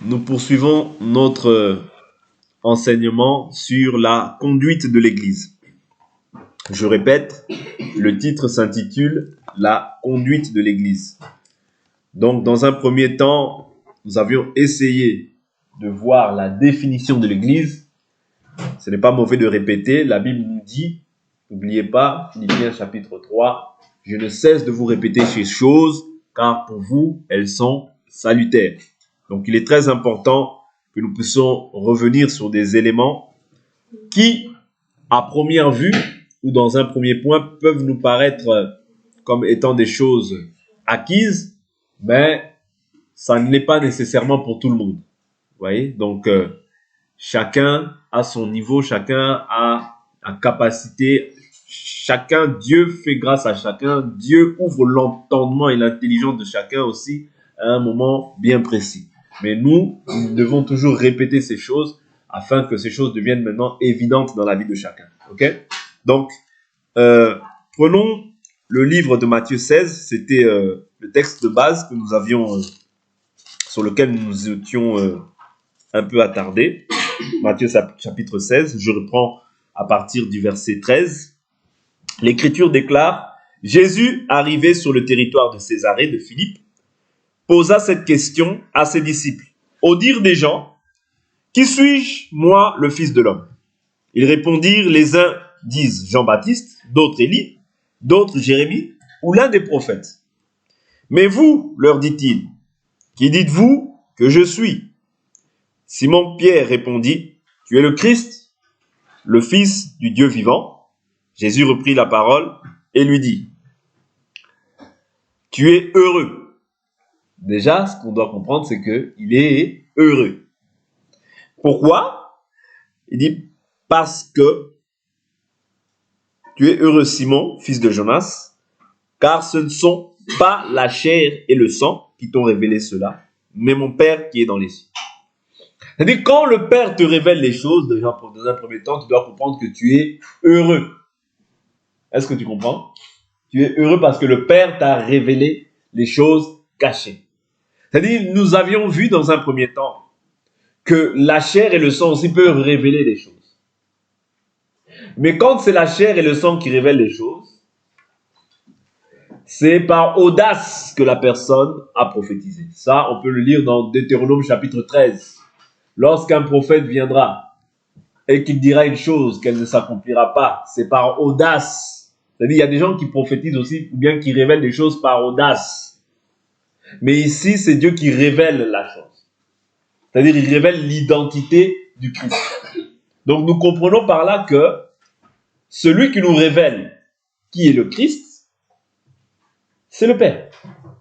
Nous poursuivons notre enseignement sur la conduite de l'Église. Je répète, le titre s'intitule « La conduite de l'Église ». Donc, dans un premier temps, nous avions essayé de voir la définition de l'Église. Ce n'est pas mauvais de répéter, la Bible nous dit, n'oubliez pas, Philippiens chapitre 3, « Je ne cesse de vous répéter ces choses, car pour vous, elles sont salutaires ». Donc, il est très important que nous puissions revenir sur des éléments qui, à première vue, ou dans un premier point, peuvent nous paraître comme étant des choses acquises, mais ça ne l'est pas nécessairement pour tout le monde. Vous voyez? Donc, chacun a son niveau, chacun a la capacité, chacun, Dieu fait grâce à chacun, Dieu ouvre l'entendement et l'intelligence de chacun aussi à un moment bien précis. Mais nous devons toujours répéter ces choses afin que ces choses deviennent maintenant évidentes dans la vie de chacun. Ok? Donc, prenons le livre de Matthieu 16, c'était le texte de base que nous avions, sur lequel nous nous étions un peu attardés. Matthieu chapitre 16, je reprends à partir du verset 13. L'Écriture déclare, Jésus, arrivé sur le territoire de Césarée de Philippe, posa cette question à ses disciples. Au dire des gens, qui suis-je, moi, le Fils de l'homme? Ils répondirent, les uns disent Jean-Baptiste, d'autres Élie, d'autres Jérémie, ou l'un des prophètes. Mais vous, leur dit-il, qui dites-vous que je suis? Simon-Pierre répondit, tu es le Christ, le Fils du Dieu vivant. Jésus reprit la parole et lui dit, tu es heureux. Déjà, ce qu'on doit comprendre, c'est qu'il est heureux. Pourquoi? Il dit, parce que tu es heureux, Simon, fils de Jonas, car ce ne sont pas la chair et le sang qui t'ont révélé cela, mais mon Père qui est dans les cieux. C'est-à-dire, quand le Père te révèle les choses, déjà, dans un premier temps, tu dois comprendre que tu es heureux. Est-ce que tu comprends? Tu es heureux parce que le Père t'a révélé les choses cachées. C'est-à-dire, nous avions vu dans un premier temps que la chair et le sang aussi peuvent révéler les choses. Mais quand c'est la chair et le sang qui révèlent les choses, c'est par audace que la personne a prophétisé. Ça, on peut le lire dans Deutéronome chapitre 13. Lorsqu'un prophète viendra et qu'il dira une chose qu'elle ne s'accomplira pas, c'est par audace. C'est-à-dire, il y a des gens qui prophétisent aussi, ou bien qui révèlent des choses par audace. Mais ici, c'est Dieu qui révèle la chose. C'est-à-dire, il révèle l'identité du Christ. Donc, nous comprenons par là que celui qui nous révèle qui est le Christ, c'est le Père.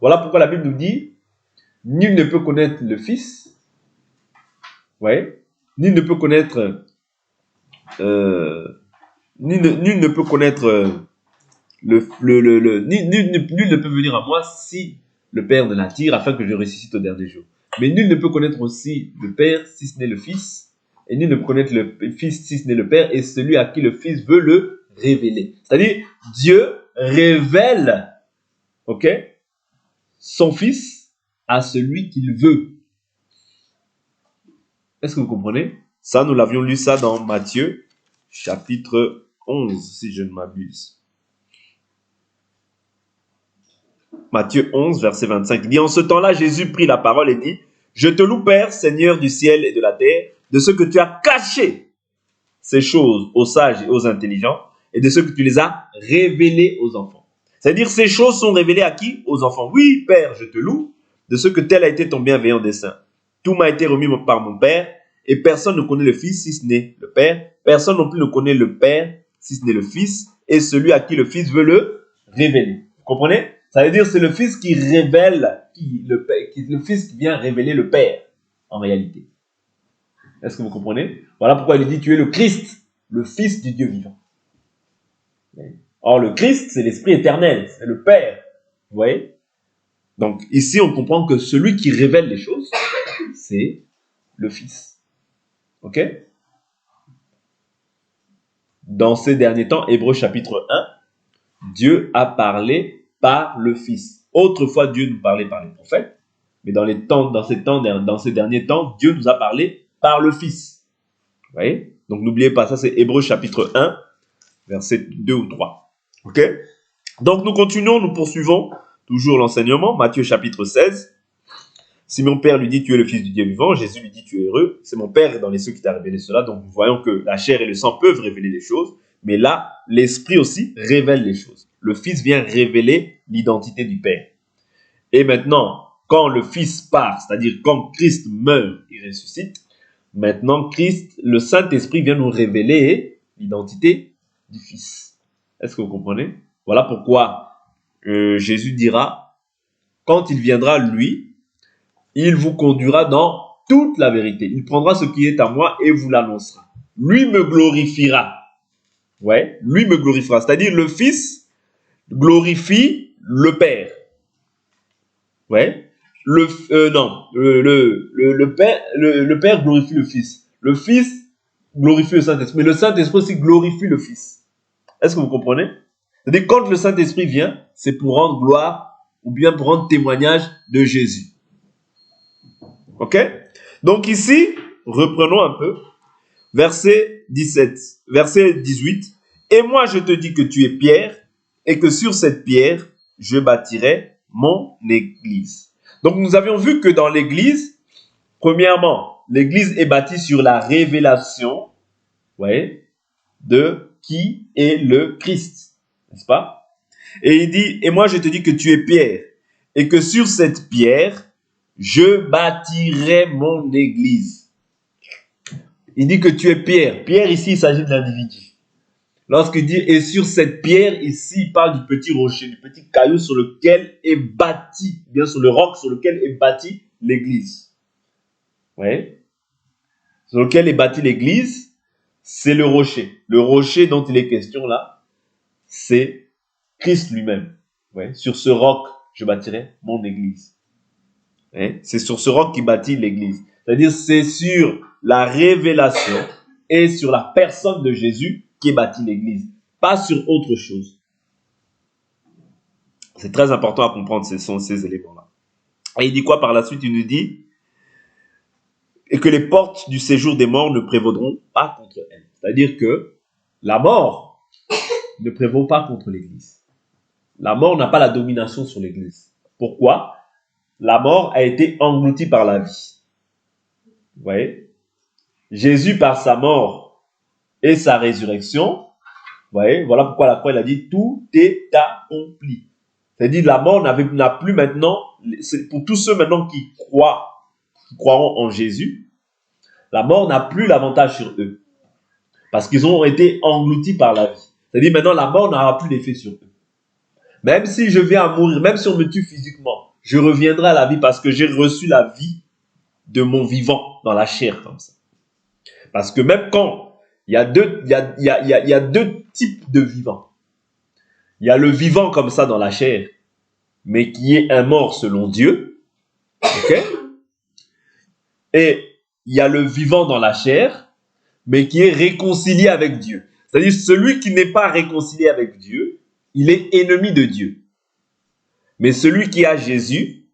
Voilà pourquoi la Bible nous dit, nul ne peut connaître le Fils, ouais, nul ne peut connaître, nul ne peut connaître nul ne peut venir à moi si le Père ne l'attire, afin que je ressuscite au dernier jour. Mais nul ne peut connaître aussi le Père si ce n'est le Fils, et nul ne peut connaître le Fils si ce n'est le Père, et celui à qui le Fils veut le révéler. C'est-à-dire, Dieu révèle, ok, son Fils à celui qu'il veut. Est-ce que vous comprenez? Ça, nous l'avions lu ça dans Matthieu, chapitre 11, si je ne m'abuse. Matthieu 11, verset 25. Il dit, en ce temps-là, Jésus prit la parole et dit, je te loue, Père, Seigneur du ciel et de la terre, de ce que tu as caché ces choses aux sages et aux intelligents, et de ce que tu les as révélées aux enfants. C'est-à-dire, ces choses sont révélées à qui? Aux enfants. Oui, Père, je te loue, de ce que tel a été ton bienveillant dessein. Tout m'a été remis par mon Père, et personne ne connaît le Fils si ce n'est le Père. Personne non plus ne connaît le Père si ce n'est le Fils, et celui à qui le Fils veut le révéler. Vous comprenez? Ça veut dire c'est le Fils qui révèle, le Fils qui vient révéler le Père, en réalité. Est-ce que vous comprenez? Voilà pourquoi il dit tu es le Christ, le Fils du Dieu vivant. Or, le Christ, c'est l'Esprit éternel, c'est le Père. Vous voyez? Donc, ici, on comprend que celui qui révèle les choses, c'est le Fils. Ok? Dans ces derniers temps, Hébreux chapitre 1, Dieu a parlé par le Fils. Autrefois, Dieu nous parlait par les prophètes, mais dans ces derniers temps, Dieu nous a parlé par le Fils. Vous voyez? Donc n'oubliez pas, ça c'est Hébreux chapitre 1, verset 2 ou 3. Ok? Donc nous continuons, nous poursuivons toujours l'enseignement. Matthieu chapitre 16. Simon Père lui dit, tu es le Fils du Dieu vivant. Jésus lui dit, tu es heureux. C'est mon Père dans les cieux qui t'a révélé cela. Donc nous voyons que la chair et le sang peuvent révéler des choses, mais là, l'Esprit aussi révèle les choses. Le Fils vient révéler l'identité du Père. Et maintenant, quand le Fils part, c'est-à-dire quand Christ meurt et ressuscite, maintenant Christ, le Saint-Esprit vient nous révéler l'identité du Fils. Est-ce que vous comprenez? Voilà pourquoi Jésus dira, quand il viendra, lui, il vous conduira dans toute la vérité. Il prendra ce qui est à moi et vous l'annoncera. Lui me glorifiera. Ouais, lui me glorifiera. C'est-à-dire le Fils glorifie le Père. Ouais. Le Père glorifie le Fils. Le Fils glorifie le Saint-Esprit. Mais le Saint-Esprit aussi glorifie le Fils. Est-ce que vous comprenez? C'est-à-dire quand le Saint-Esprit vient, c'est pour rendre gloire ou bien pour rendre témoignage de Jésus. Ok? Donc ici, reprenons un peu. Verset 18. Et moi je te dis que tu es Pierre, et que sur cette pierre, je bâtirai mon église. Donc nous avions vu que dans l'église, premièrement, l'église est bâtie sur la révélation, ouais, de qui est le Christ, n'est-ce pas? Et il dit, et moi je te dis que tu es Pierre, et que sur cette pierre, je bâtirai mon église. Il dit que tu es Pierre. Pierre, ici, il s'agit de l'individu. Lorsqu'il dit, et sur cette pierre, ici, il parle du petit rocher, du petit caillou sur lequel est bâti, bien sur le roc sur lequel est bâtie l'église. Oui. Sur lequel est bâtie l'église, c'est le rocher. Le rocher dont il est question là, c'est Christ lui-même. Oui. Sur ce roc, je bâtirai mon église. Oui. C'est sur ce roc qui bâtit l'église. C'est-à-dire, c'est sur la révélation et sur la personne de Jésus qui est bâti l'église, pas sur autre chose. C'est très important à comprendre ces éléments-là. Et il dit quoi par la suite? Il nous dit et que les portes du séjour des morts ne prévaudront pas contre elle. C'est-à-dire que la mort ne prévaut pas contre l'église. La mort n'a pas la domination sur l'église. Pourquoi? La mort a été engloutie par la vie. Vous voyez? Jésus, par sa mort et sa résurrection, vous voyez, voilà pourquoi la croix, il a dit, tout est accompli. C'est-à-dire, la mort n'a plus maintenant, pour tous ceux maintenant qui croiront en Jésus, la mort n'a plus l'avantage sur eux. Parce qu'ils ont été engloutis par la vie. C'est-à-dire, maintenant, la mort n'aura plus d'effet sur eux. Même si je viens à mourir, même si on me tue physiquement, je reviendrai à la vie parce que j'ai reçu la vie de mon vivant dans la chair, comme ça. Parce que même quand il y a deux types de vivants. Il y a le vivant comme ça dans la chair, mais qui est un mort selon Dieu. Ok? Et il y a le vivant dans la chair, mais qui est réconcilié avec Dieu. C'est-à-dire celui qui n'est pas réconcilié avec Dieu, il est ennemi de Dieu. Mais celui qui a Jésus,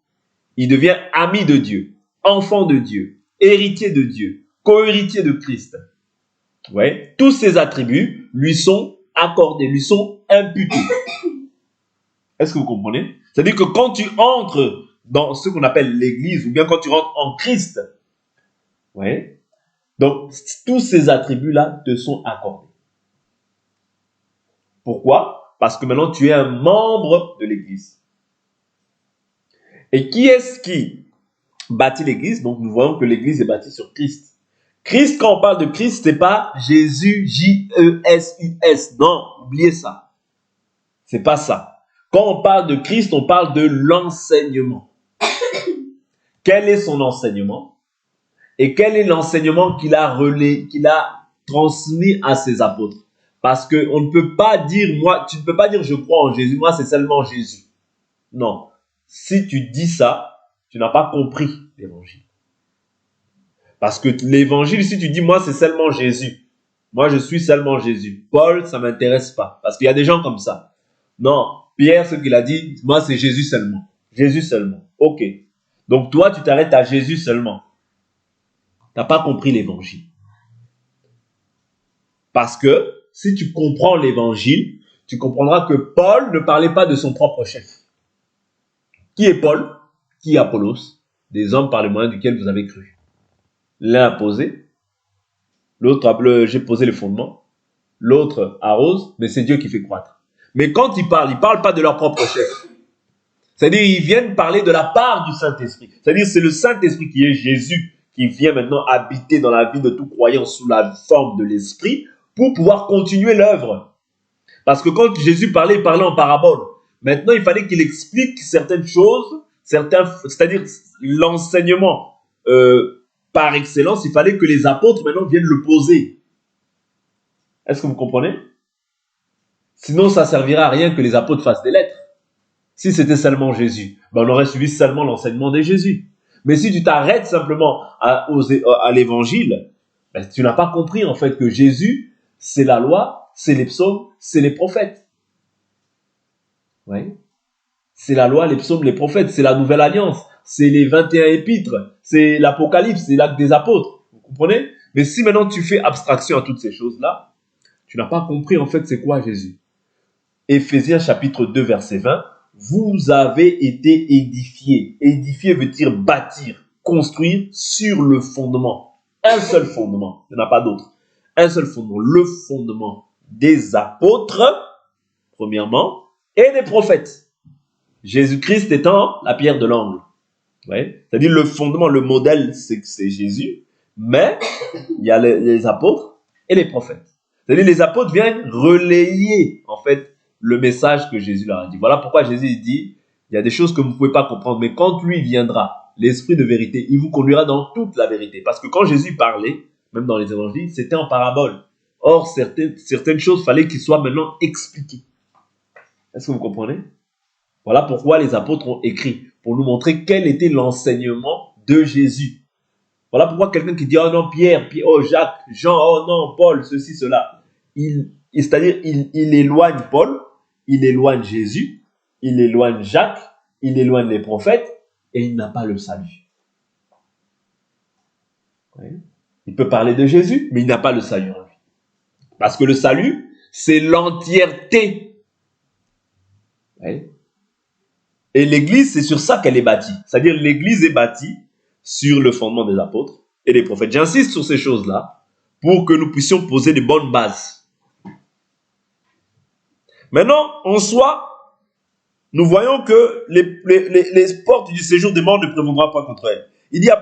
il devient ami de Dieu, enfant de Dieu, héritier de Dieu, co-héritier de Christ. Ouais, tous ces attributs lui sont accordés, lui sont imputés. Est-ce que vous comprenez? C'est-à-dire que quand tu entres dans ce qu'on appelle l'église, ou bien quand tu rentres en Christ, ouais, donc tous ces attributs-là te sont accordés. Pourquoi? Parce que maintenant tu es un membre de l'église. Et qui est-ce qui bâtit l'église? Donc nous voyons que l'église est bâtie sur Christ. Christ, quand on parle de Christ, c'est pas Jésus, J-E-S-U-S. Non, oubliez ça. C'est pas ça. Quand on parle de Christ, on parle de l'enseignement. Quel est son enseignement? Et quel est l'enseignement qu'il a transmis à ses apôtres? Parce que on ne peut pas dire, tu ne peux pas dire je crois en Jésus, moi c'est seulement Jésus. Non. Si tu dis ça, tu n'as pas compris l'évangile. Parce que l'évangile, si tu dis, moi, c'est seulement Jésus. Moi, je suis seulement Jésus. Paul, ça ne m'intéresse pas. Parce qu'il y a des gens comme ça. Non, Pierre, ce qu'il a dit, moi, c'est Jésus seulement. Jésus seulement. Ok. Donc toi, tu t'arrêtes à Jésus seulement. Tu n'as pas compris l'évangile. Parce que si tu comprends l'évangile, tu comprendras que Paul ne parlait pas de son propre chef. Qui est Paul? Qui est Apollos? Des hommes par les moyens duquel vous avez cru. L'un a posé, l'autre, j'ai posé les fondements, l'autre arrose, mais c'est Dieu qui fait croître. Mais quand ils parlent pas de leur propre chef. C'est-à-dire, ils viennent parler de la part du Saint-Esprit. C'est-à-dire, c'est le Saint-Esprit qui est Jésus, qui vient maintenant habiter dans la vie de tout croyant sous la forme de l'Esprit pour pouvoir continuer l'œuvre. Parce que quand Jésus parlait, il parlait en parabole. Maintenant, il fallait qu'il explique certaines choses, c'est-à-dire l'enseignement par excellence, il fallait que les apôtres maintenant viennent le poser. Est-ce que vous comprenez? Sinon, ça ne servira à rien que les apôtres fassent des lettres. Si c'était seulement Jésus, on aurait suivi seulement l'enseignement de Jésus. Mais si tu t'arrêtes simplement à l'évangile, tu n'as pas compris en fait que Jésus, c'est la loi, c'est les psaumes, c'est les prophètes. Oui. C'est la loi, les psaumes, les prophètes, c'est la nouvelle alliance, c'est les 21 épîtres, c'est l'Apocalypse, c'est l'acte des apôtres. Vous comprenez? Mais si maintenant tu fais abstraction à toutes ces choses-là, tu n'as pas compris en fait c'est quoi Jésus. Éphésiens chapitre 2 verset 20, vous avez été édifiés. Édifier veut dire bâtir, construire sur le fondement. Un seul fondement, il n'y en a pas d'autre. Un seul fondement, le fondement des apôtres, premièrement, et des prophètes. Jésus-Christ étant la pierre de l'angle. Ouais. C'est-à-dire le fondement, le modèle, c'est Jésus, mais il y a les apôtres et les prophètes. C'est-à-dire les apôtres viennent relayer, en fait, le message que Jésus leur a dit. Voilà pourquoi Jésus dit, il y a des choses que vous ne pouvez pas comprendre, mais quand lui viendra, l'esprit de vérité, il vous conduira dans toute la vérité. Parce que quand Jésus parlait, même dans les évangiles, c'était en parabole. Or, certaines choses, fallait qu'ils soient maintenant expliquées. Est-ce que vous comprenez? Voilà pourquoi les apôtres ont écrit, pour nous montrer quel était l'enseignement de Jésus. Voilà pourquoi quelqu'un qui dit, oh non, Pierre, oh Jacques, Jean, oh non, Paul, ceci, cela. C'est-à-dire, il éloigne Paul, il éloigne Jésus, il éloigne Jacques, il éloigne les prophètes, et il n'a pas le salut. Oui. Il peut parler de Jésus, mais il n'a pas le salut en lui. Parce que le salut, c'est l'entièreté. Oui. Et l'Église, c'est sur ça qu'elle est bâtie. C'est-à-dire l'Église est bâtie sur le fondement des apôtres et des prophètes. J'insiste sur ces choses-là pour que nous puissions poser de bonnes bases. Maintenant, en soi, nous voyons que les portes du séjour des morts ne prévaudront pas contre elles. Il dit à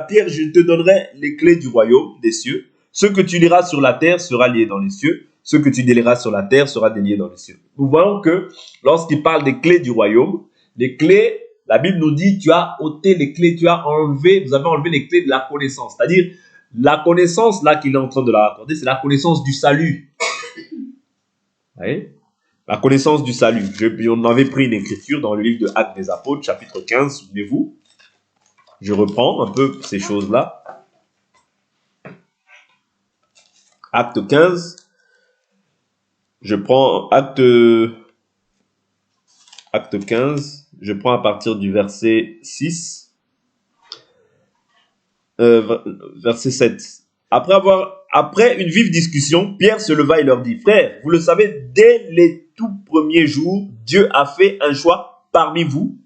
Pierre, je te donnerai les clés du royaume des cieux. Ce que tu liras sur la terre sera lié dans les cieux. Ce que tu délieras sur la terre sera délié dans les cieux. Nous voyons que lorsqu'il parle des clés du royaume, les clés, la Bible nous dit, tu as ôté les clés, vous avez enlevé les clés de la connaissance. C'est-à-dire, la connaissance, là, qu'il est en train de la raccorder, c'est la connaissance du salut. Vous voyez? La connaissance du salut. On avait pris une écriture dans le livre de Actes des Apôtres, chapitre 15, souvenez-vous. Je reprends un peu ces choses-là. Acte 15. Je prends Acte 15. Je prends à partir du verset 6. Verset 7. Après une vive discussion, Pierre se leva et leur dit, frères, vous le savez, dès les tout premiers jours, Dieu a fait un choix parmi vous,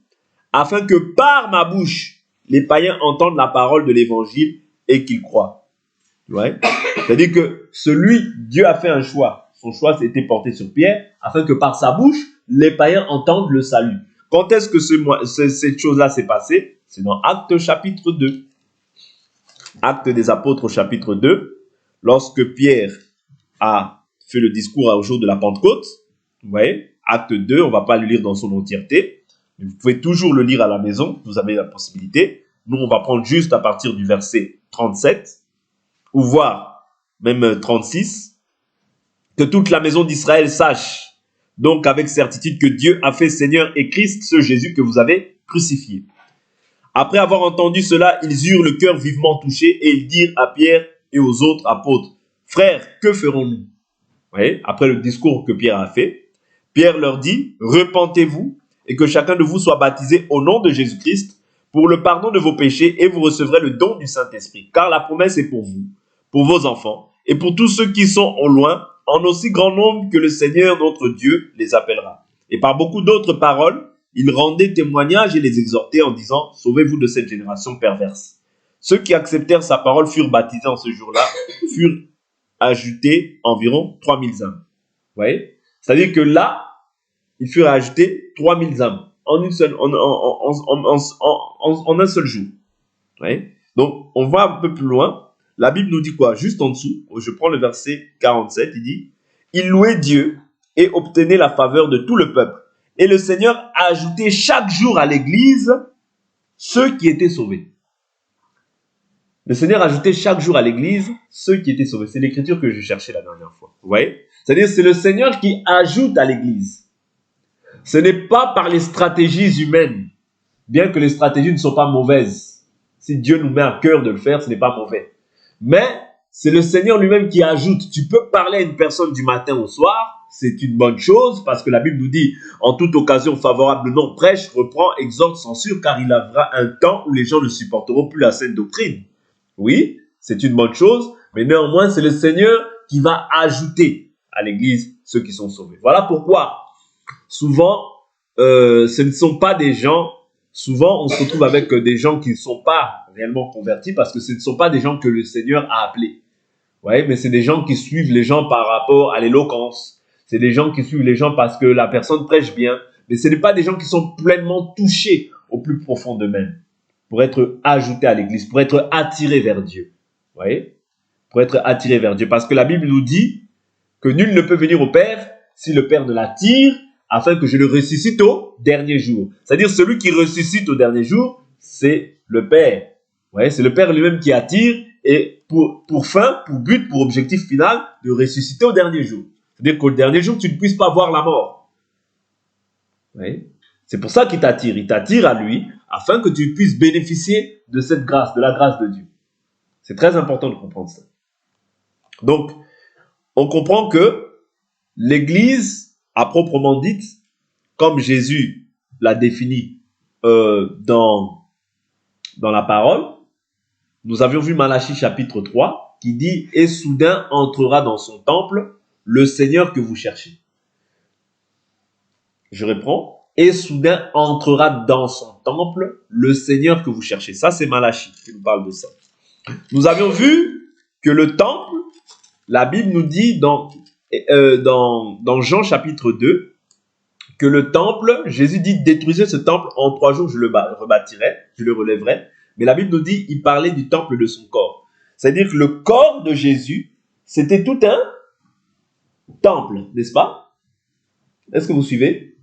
afin que par ma bouche, les païens entendent la parole de l'évangile et qu'ils croient. Ouais. C'est-à-dire que Dieu a fait un choix. Son choix s'était porté sur Pierre, afin que par sa bouche, les païens entendent le salut. Quand est-ce que cette chose-là s'est passée? C'est dans Actes chapitre 2. Actes des Apôtres au chapitre 2, lorsque Pierre a fait le discours au jour de la Pentecôte. Vous voyez, Acte 2, on ne va pas le lire dans son entièreté. Vous pouvez toujours le lire à la maison, vous avez la possibilité. Nous, on va prendre juste à partir du verset 37, ou voire même 36, que toute la maison d'Israël sache, donc avec certitude, que Dieu a fait Seigneur et Christ, ce Jésus que vous avez crucifié. Après avoir entendu cela, ils eurent le cœur vivement touché et ils dirent à Pierre et aux autres apôtres, « Frères, que ferons-nous » Vous voyez, après le discours que Pierre a fait, Pierre leur dit, « Repentez-vous et que chacun de vous soit baptisé au nom de Jésus-Christ pour le pardon de vos péchés et vous recevrez le don du Saint-Esprit. Car la promesse est pour vous, pour vos enfants et pour tous ceux qui sont au loin, en aussi grand nombre que le Seigneur notre Dieu les appellera. Et par beaucoup d'autres paroles, il rendait témoignage et les exhortait en disant, sauvez-vous de cette génération perverse. Ceux qui acceptèrent sa parole furent baptisés en ce jour-là, furent ajoutés environ 3000 âmes. Vous voyez? C'est-à-dire que là, il furent ajoutés 3000 âmes en un seul jour. Vous voyez? Donc, on va un peu plus loin. La Bible nous dit quoi? Juste en dessous, je prends le verset 47, il dit, « Il louait Dieu et obtenait la faveur de tout le peuple. Et le Seigneur ajoutait chaque jour à l'Église ceux qui étaient sauvés. » Le Seigneur ajoutait chaque jour à l'Église ceux qui étaient sauvés. C'est l'écriture que je cherchais la dernière fois. Vous voyez? C'est-à-dire c'est le Seigneur qui ajoute à l'Église. Ce n'est pas par les stratégies humaines, bien que les stratégies ne sont pas mauvaises. Si Dieu nous met à cœur de le faire, ce n'est pas mauvais. Mais c'est le Seigneur lui-même qui ajoute. Tu peux parler à une personne du matin au soir, c'est une bonne chose, parce que la Bible nous dit, en toute occasion favorable, non, prêche, reprend, exhorte, censure, car il arrivera un temps où les gens ne supporteront plus la saine doctrine. Oui, c'est une bonne chose, mais néanmoins, c'est le Seigneur qui va ajouter à l'Église ceux qui sont sauvés. Voilà pourquoi, souvent, ce ne sont pas des gens, souvent on se retrouve avec des gens qui ne sont pas réellement convertis, parce que ce ne sont pas des gens que le Seigneur a appelés. Ouais, mais c'est des gens qui suivent les gens par rapport à l'éloquence. C'est des gens qui suivent les gens parce que la personne prêche bien. Mais ce n'est pas des gens qui sont pleinement touchés au plus profond d'eux-mêmes pour être ajoutés à l'Église, pour être attirés vers Dieu. Vous voyez? Pour être attirés vers Dieu. Parce que la Bible nous dit que nul ne peut venir au Père si le Père ne l'attire, afin que je le ressuscite au dernier jour. C'est-à-dire celui qui ressuscite au dernier jour, c'est le Père. Vous voyez? C'est le Père lui-même qui attire et pour fin, pour but, pour objectif final, de ressusciter au dernier jour. C'est-à-dire qu'au dernier jour, tu ne puisses pas voir la mort. Vous voyez? C'est pour ça qu'il t'attire. Il t'attire à lui, afin que tu puisses bénéficier de cette grâce, de la grâce de Dieu. C'est très important de comprendre ça. Donc, on comprend que l'Église, à proprement dite, comme Jésus l'a défini dans la parole, nous avions vu Malachie chapitre 3 qui dit « Et soudain entrera dans son temple le Seigneur que vous cherchez. » Je reprends. « Et soudain entrera dans son temple le Seigneur que vous cherchez. » Ça, c'est Malachie qui nous parle de ça. Nous avions vu que le temple, la Bible nous dit dans Jean chapitre 2, que le temple, Jésus dit « Détruisez ce temple, en 3 jours je le rebâtirai, je le relèverai. » Mais la Bible nous dit, il parlait du temple de son corps. C'est-à-dire que le corps de Jésus, c'était tout un temple, n'est-ce pas? Est-ce que vous suivez?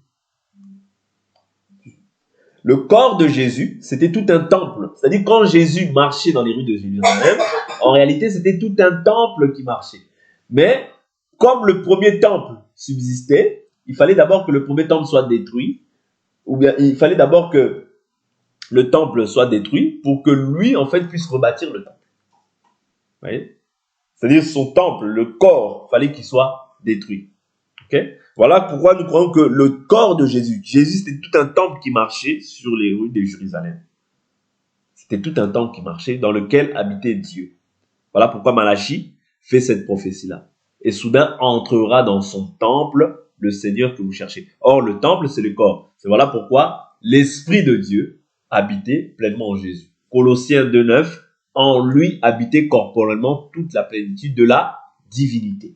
Le corps de Jésus, c'était tout un temple. C'est-à-dire quand Jésus marchait dans les rues de Jérusalem, en réalité, c'était tout un temple qui marchait. Mais comme le premier temple subsistait, il fallait d'abord que le premier temple soit détruit, ou bien il fallait d'abord que le temple soit détruit pour que lui, en fait, puisse rebâtir le temple. Vous voyez? C'est-à-dire son temple, le corps, il fallait qu'il soit détruit. Okay? Voilà pourquoi nous croyons que le corps de Jésus, c'était tout un temple qui marchait sur les rues de Jérusalem. C'était tout un temple qui marchait dans lequel habitait Dieu. Voilà pourquoi Malachie fait cette prophétie-là. Et soudain entrera dans son temple le Seigneur que vous cherchez. Or, le temple, c'est le corps. C'est voilà pourquoi l'Esprit de Dieu habitait pleinement en Jésus. Colossiens 2,9, en lui habitait corporellement toute la plénitude de la divinité.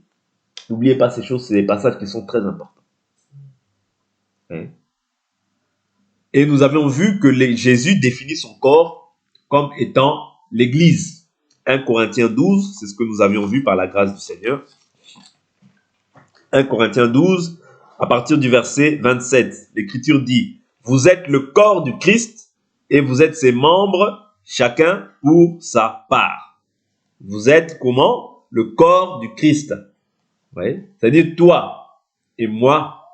N'oubliez pas ces choses, c'est des passages qui sont très importants. Et nous avions vu que Jésus définit son corps comme étant l'Église. 1 Corinthiens 12, c'est ce que nous avions vu par la grâce du Seigneur. 1 Corinthiens 12, à partir du verset 27, l'Écriture dit « Vous êtes le corps du Christ et vous êtes ses membres, chacun pour sa part. » Vous êtes comment? Le corps du Christ. Ouais. C'est-à-dire toi et moi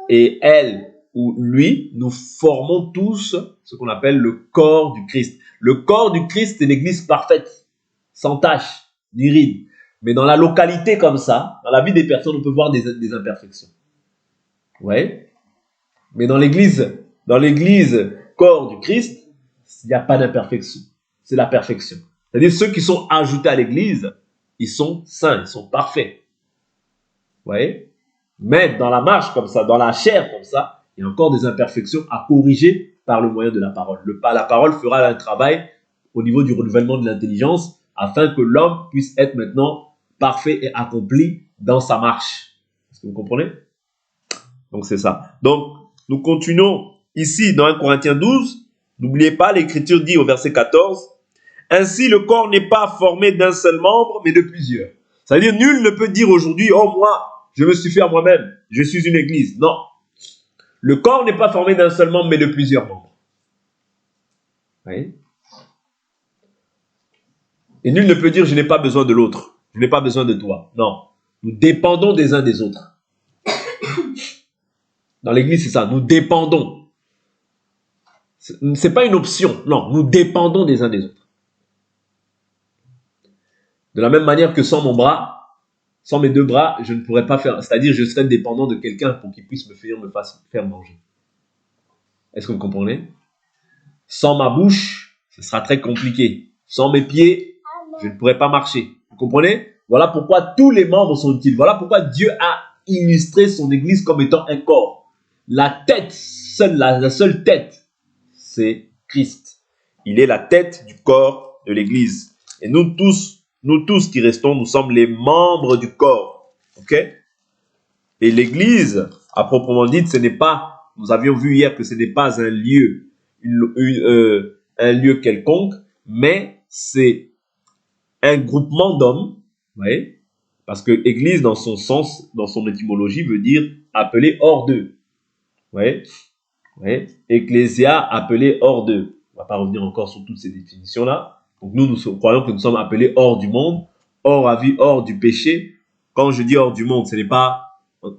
et elle ou lui, nous formons tous ce qu'on appelle le corps du Christ. Le corps du Christ, c'est l'Église parfaite, sans tache, ni ride. Mais dans la localité comme ça, dans la vie des personnes, on peut voir des imperfections. Ouais. Mais dans l'Église corps du Christ, il n'y a pas d'imperfection. C'est la perfection. C'est-à-dire ceux qui sont ajoutés à l'église, ils sont saints, ils sont parfaits. Vous voyez? Mais dans la marche comme ça, dans la chair comme ça, il y a encore des imperfections à corriger par le moyen de la parole. La parole fera un travail au niveau du renouvellement de l'intelligence afin que l'homme puisse être maintenant parfait et accompli dans sa marche. Est-ce que vous comprenez? Donc c'est ça. Donc nous continuons ici dans 1 Corinthiens 12. N'oubliez pas, l'Écriture dit au verset 14, « Ainsi le corps n'est pas formé d'un seul membre, mais de plusieurs. » C'est-à-dire, nul ne peut dire aujourd'hui, « Oh, moi, je me suis fait à moi-même, je suis une église. » Non. Le corps n'est pas formé d'un seul membre, mais de plusieurs membres. Oui. Et nul ne peut dire, « Je n'ai pas besoin de l'autre, je n'ai pas besoin de toi. » Non. Nous dépendons des uns des autres. Dans l'église, c'est ça, nous dépendons. Ce n'est pas une option, non, nous dépendons des uns des autres. De la même manière que sans mon bras, sans mes deux bras, je ne pourrais pas faire, c'est-à-dire je serais dépendant de quelqu'un pour qu'il puisse me faire manger. Est-ce que vous comprenez? Sans ma bouche, ce sera très compliqué. Sans mes pieds, je ne pourrais pas marcher. Vous comprenez? Voilà pourquoi tous les membres sont utiles. Voilà pourquoi Dieu a illustré son église comme étant un corps. La tête, la seule tête, c'est Christ. Il est la tête du corps de l'église. Et nous tous qui restons, nous sommes les membres du corps. Ok? Et l'église, à proprement dit, ce n'est pas, nous avions vu hier que ce n'est pas un lieu, un lieu quelconque, mais c'est un groupement d'hommes, vous voyez? Parce que église, dans son sens, dans son étymologie, veut dire appelé hors d'eux. Vous voyez? Ecclésia, appelé hors d'eux. On ne va pas revenir encore sur toutes ces définitions-là. Donc nous croyons que nous sommes appelés hors du monde, hors à vie, hors du péché. Quand je dis hors du monde, ce n'est pas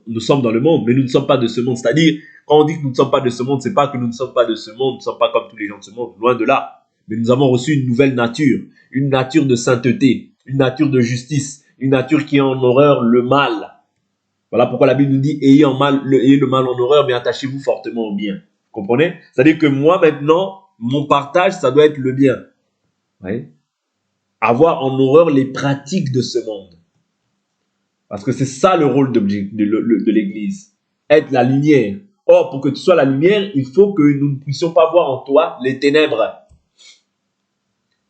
nous sommes dans le monde, mais nous ne sommes pas de ce monde. C'est-à-dire, quand on dit que nous ne sommes pas de ce monde, ce n'est pas que nous ne sommes pas de ce monde, nous ne sommes pas comme tous les gens de ce monde, loin de là. Mais nous avons reçu une nouvelle nature, une nature de sainteté, une nature de justice, une nature qui a en horreur le mal. Voilà pourquoi la Bible nous dit, ayez le mal en horreur, mais attachez-vous fortement au bien. Vous comprenez? C'est-à-dire que moi, maintenant, mon partage, ça doit être le bien. Oui. Avoir en horreur les pratiques de ce monde. Parce que c'est ça le rôle de l'Église. Être la lumière. Or, pour que tu sois la lumière, il faut que nous ne puissions pas voir en toi les ténèbres.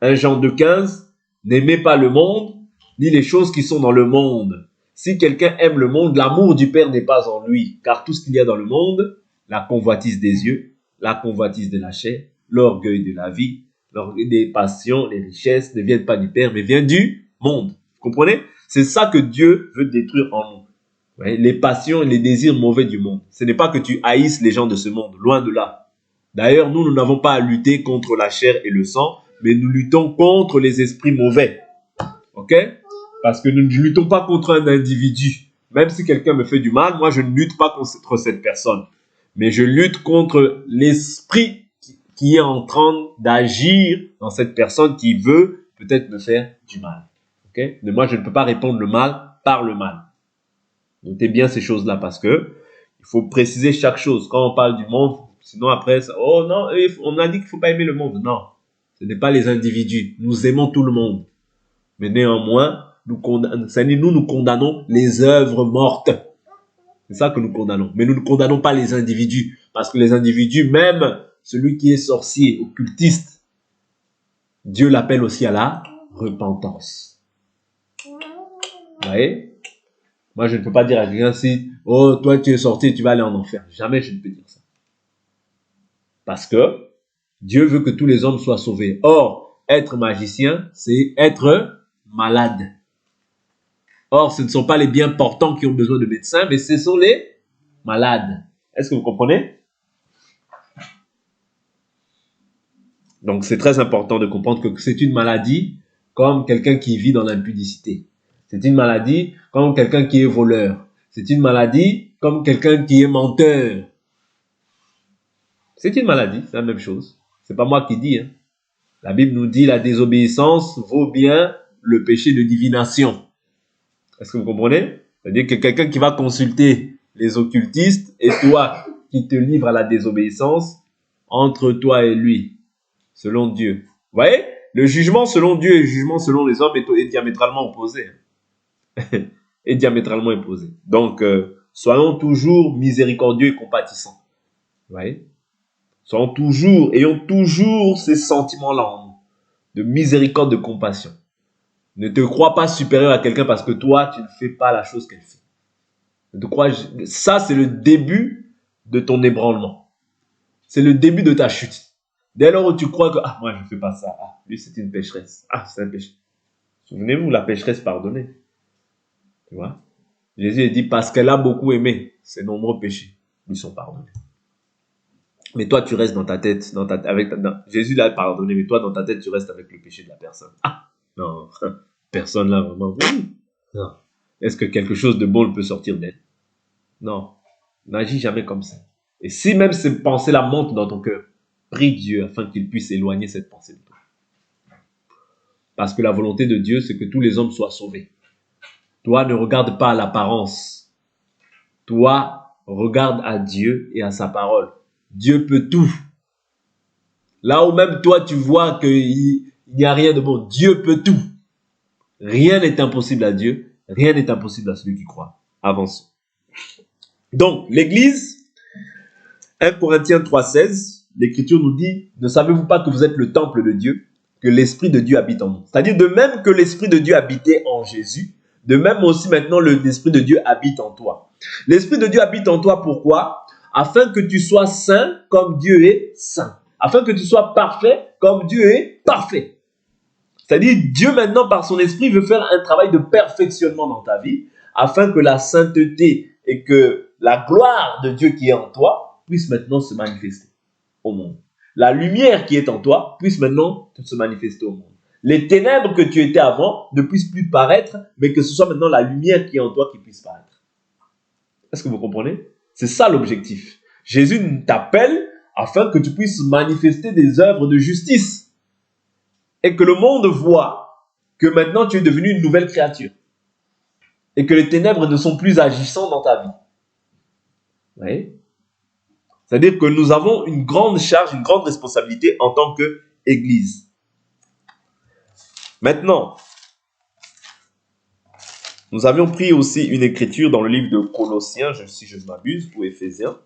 1 Jean 2,15, n'aimez pas le monde, ni les choses qui sont dans le monde. Si quelqu'un aime le monde, l'amour du Père n'est pas en lui. Car tout ce qu'il y a dans le monde, la convoitise des yeux, la convoitise de la chair, l'orgueil de la vie, des passions, les richesses ne viennent pas du Père, mais viennent du monde. Vous comprenez? C'est ça que Dieu veut détruire en nous. Ouais, les passions et les désirs mauvais du monde. Ce n'est pas que tu haïsses les gens de ce monde, loin de là. D'ailleurs, nous n'avons pas à lutter contre la chair et le sang, mais nous luttons contre les esprits mauvais. Ok? Parce que nous ne luttons pas contre un individu. Même si quelqu'un me fait du mal, moi je ne lutte pas contre cette personne. Mais je lutte contre l'esprit qui est en train d'agir dans cette personne qui veut peut-être me faire du mal. Okay? Mais moi, je ne peux pas répondre le mal par le mal. Notez bien ces choses-là parce que il faut préciser chaque chose. Quand on parle du monde, sinon après, oh non, on a dit qu'il ne faut pas aimer le monde. Non, ce n'est pas les individus. Nous aimons tout le monde. Mais néanmoins, nous condamnons les œuvres mortes. C'est ça que nous condamnons. Mais nous ne condamnons pas les individus. Parce que les individus, même celui qui est sorcier, occultiste, Dieu l'appelle aussi à la repentance. Vous voyez? Moi, je ne peux pas dire à quelqu'un si, oh, toi tu es sorti, tu vas aller en enfer. Jamais je ne peux dire ça. Parce que Dieu veut que tous les hommes soient sauvés. Or, être magicien, c'est être malade. Or, ce ne sont pas les bien portants qui ont besoin de médecins, mais ce sont les malades. Est-ce que vous comprenez? Donc, c'est très important de comprendre que c'est une maladie comme quelqu'un qui vit dans l'impudicité. C'est une maladie comme quelqu'un qui est voleur. C'est une maladie comme quelqu'un qui est menteur. C'est une maladie, c'est la même chose. C'est pas moi qui dis. Hein. La Bible nous dit la désobéissance vaut bien le péché de divination. Est-ce que vous comprenez? C'est-à-dire que quelqu'un qui va consulter les occultistes et toi qui te livres à la désobéissance, entre toi et lui, selon Dieu. Vous voyez? Le jugement selon Dieu et le jugement selon les hommes est diamétralement opposé. Est diamétralement opposé. Donc, soyons toujours miséricordieux et compatissants. Vous voyez? Ayons toujours ces sentiments-là en nous, de miséricorde, de compassion. Ne te crois pas supérieur à quelqu'un parce que toi, tu ne fais pas la chose qu'elle fait. Ça, c'est le début de ton ébranlement. C'est le début de ta chute. Dès lors où tu crois que, moi, je ne fais pas ça. Lui, c'est une pécheresse. C'est un péché. Souvenez-vous, la pécheresse pardonnée. Tu vois? Jésus dit, parce qu'elle a beaucoup aimé, ses nombreux péchés lui sont pardonnés. Mais toi, tu restes dans ta tête, Jésus l'a pardonné, mais toi, dans ta tête, tu restes avec le péché de la personne. Non, personne là, vraiment. Non. Est-ce que quelque chose de bon peut sortir d'elle? Non, n'agis jamais comme ça. Et si même ces pensées-là montent dans ton cœur, prie Dieu afin qu'il puisse éloigner cette pensée de toi. Parce que la volonté de Dieu, c'est que tous les hommes soient sauvés. Toi, ne regarde pas à l'apparence. Toi, regarde à Dieu et à sa parole. Dieu peut tout. Là où même toi, tu vois qu'il n'y a rien de bon, Dieu peut tout. Rien n'est impossible à Dieu. Rien n'est impossible à celui qui croit. Avance. Donc, l'Église, 1 Corinthiens 3,16, l'Écriture nous dit, ne savez-vous pas que vous êtes le temple de Dieu, que l'Esprit de Dieu habite en vous? C'est-à-dire, de même que l'Esprit de Dieu habitait en Jésus, de même aussi maintenant l'Esprit de Dieu habite en toi. L'Esprit de Dieu habite en toi, pourquoi? Afin que tu sois saint comme Dieu est saint. Afin que tu sois parfait comme Dieu est parfait. C'est-à-dire, Dieu maintenant, par son Esprit, veut faire un travail de perfectionnement dans ta vie, afin que la sainteté et que la gloire de Dieu qui est en toi puisse maintenant se manifester au monde. La lumière qui est en toi puisse maintenant se manifester au monde. Les ténèbres que tu étais avant ne puissent plus paraître, mais que ce soit maintenant la lumière qui est en toi qui puisse paraître. Est-ce que vous comprenez? C'est ça l'objectif. Jésus t'appelle afin que tu puisses manifester des œuvres de justice. Et que le monde voit que maintenant tu es devenu une nouvelle créature. Et que les ténèbres ne sont plus agissantes dans ta vie. Vous voyez? C'est-à-dire que nous avons une grande charge, une grande responsabilité en tant qu'Église. Maintenant, nous avions pris aussi une écriture dans le livre de Colossiens, si je ne m'abuse, ou Éphésiens.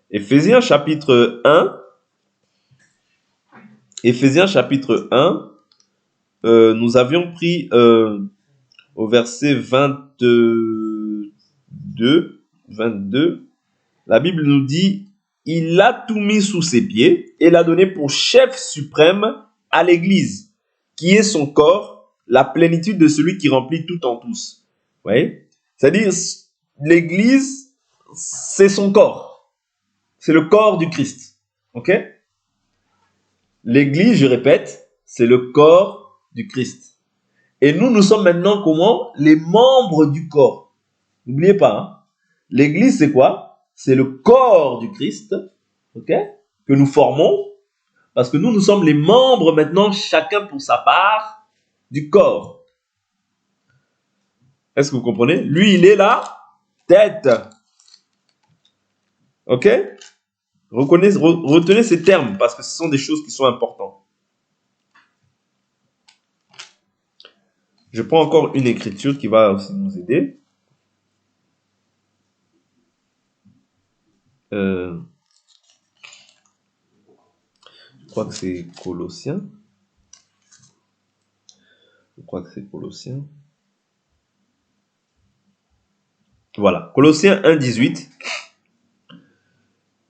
Éphésiens chapitre 1. Éphésiens chapitre 1. Nous avions pris au verset 22. La Bible nous dit, il a tout mis sous ses pieds et l'a donné pour chef suprême à l'Église, qui est son corps, la plénitude de celui qui remplit tout en tous. Vous voyez? C'est-à-dire, l'Église, c'est son corps. C'est le corps du Christ. Ok? L'Église, je répète, c'est le corps du Christ. Et nous sommes maintenant comment? Les membres du corps. N'oubliez pas, hein? L'Église, c'est quoi? C'est le corps du Christ, ok? Que nous formons, parce que nous sommes les membres maintenant, chacun pour sa part, du corps. Est-ce que vous comprenez? Lui, il est la tête. Ok? Retenez ces termes, parce que ce sont des choses qui sont importantes. Je prends encore une écriture qui va aussi nous aider. Je crois que c'est Colossiens. Voilà, Colossiens 1,18.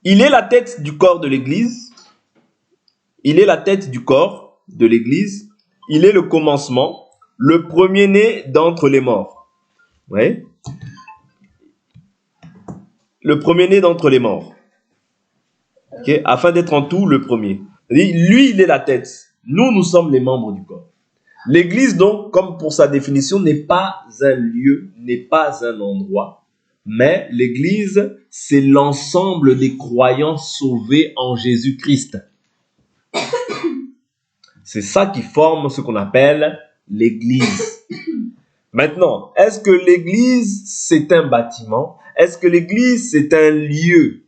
Il est la tête du corps de l'Église. Il est la tête du corps de l'Église. Il est le commencement, le premier-né d'entre les morts. Ouais. Le premier-né d'entre les morts. Okay? Afin d'être en tout le premier. Lui, il est la tête. Nous sommes les membres du corps. L'Église, donc, comme pour sa définition, n'est pas un lieu, n'est pas un endroit. Mais l'Église, c'est l'ensemble des croyants sauvés en Jésus-Christ. C'est ça qui forme ce qu'on appelle l'Église. Maintenant, est-ce que l'Église, c'est un bâtiment? Est-ce que l'Église, c'est un lieu?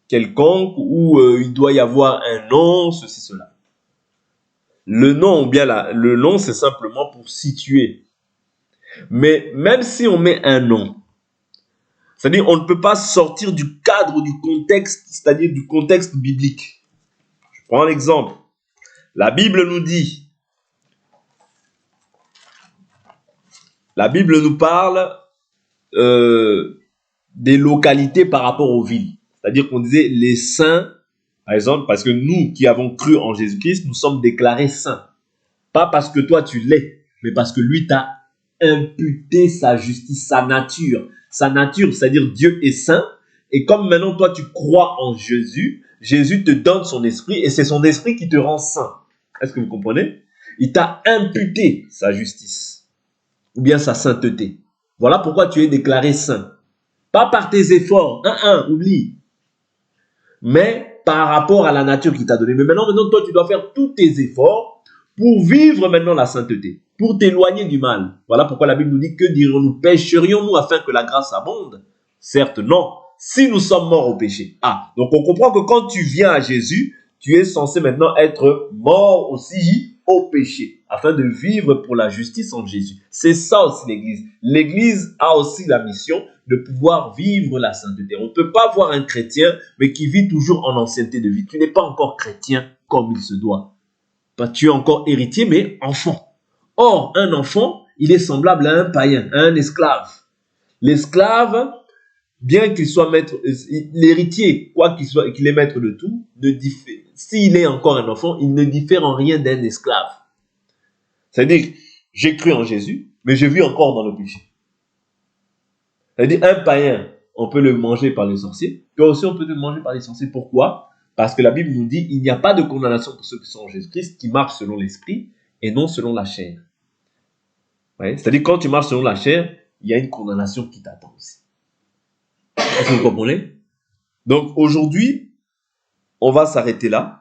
quelconque où il doit y avoir un nom, ceci, cela. Le nom, ou bien le nom, c'est simplement pour situer. Mais même si on met un nom, c'est-à-dire on ne peut pas sortir du cadre du contexte, c'est-à-dire du contexte biblique. Je prends un exemple. La Bible nous parle des localités par rapport aux villes. C'est-à-dire qu'on disait les saints, par exemple, parce que nous qui avons cru en Jésus-Christ, nous sommes déclarés saints. Pas parce que toi tu l'es, mais parce que lui t'a imputé sa justice, sa nature. Sa nature, c'est-à-dire Dieu est saint. Et comme maintenant toi tu crois en Jésus, Jésus te donne son esprit et c'est son esprit qui te rend saint. Est-ce que vous comprenez? Il t'a imputé sa justice ou bien sa sainteté. Voilà pourquoi tu es déclaré saint. Pas par tes efforts, oublie. Mais par rapport à la nature qu'il t'a donnée. Mais maintenant, toi, tu dois faire tous tes efforts pour vivre maintenant la sainteté, pour t'éloigner du mal. Voilà pourquoi la Bible nous dit, que dirons-nous? Pécherions-nous afin que la grâce abonde? Certes, non. Si nous sommes morts au péché. Donc on comprend que quand tu viens à Jésus, tu es censé maintenant être mort aussi au péché, afin de vivre pour la justice en Jésus. C'est ça aussi l'Église. L'Église a aussi la mission de pouvoir vivre la sainteté. On ne peut pas voir un chrétien, mais qui vit toujours en ancienneté de vie. Tu n'es pas encore chrétien comme il se doit. Tu es encore héritier, mais enfant. Or, un enfant, il est semblable à un païen, à un esclave. L'esclave, bien qu'il soit maître, l'héritier, quoi qu'il soit, qu'il est maître de tout, s'il est encore un enfant, il ne diffère en rien d'un esclave. C'est-à-dire, j'ai cru en Jésus, mais je vis encore dans le péché. C'est-à-dire, un païen, on peut le manger par les sorciers. Toi aussi, on peut te manger par les sorciers. Pourquoi? Parce que la Bible nous dit, il n'y a pas de condamnation pour ceux qui sont en Jésus-Christ, qui marchent selon l'esprit et non selon la chair. Ouais? C'est-à-dire, quand tu marches selon la chair, il y a une condamnation qui t'attend aussi. Est-ce que vous comprenez? Donc, aujourd'hui, on va s'arrêter là.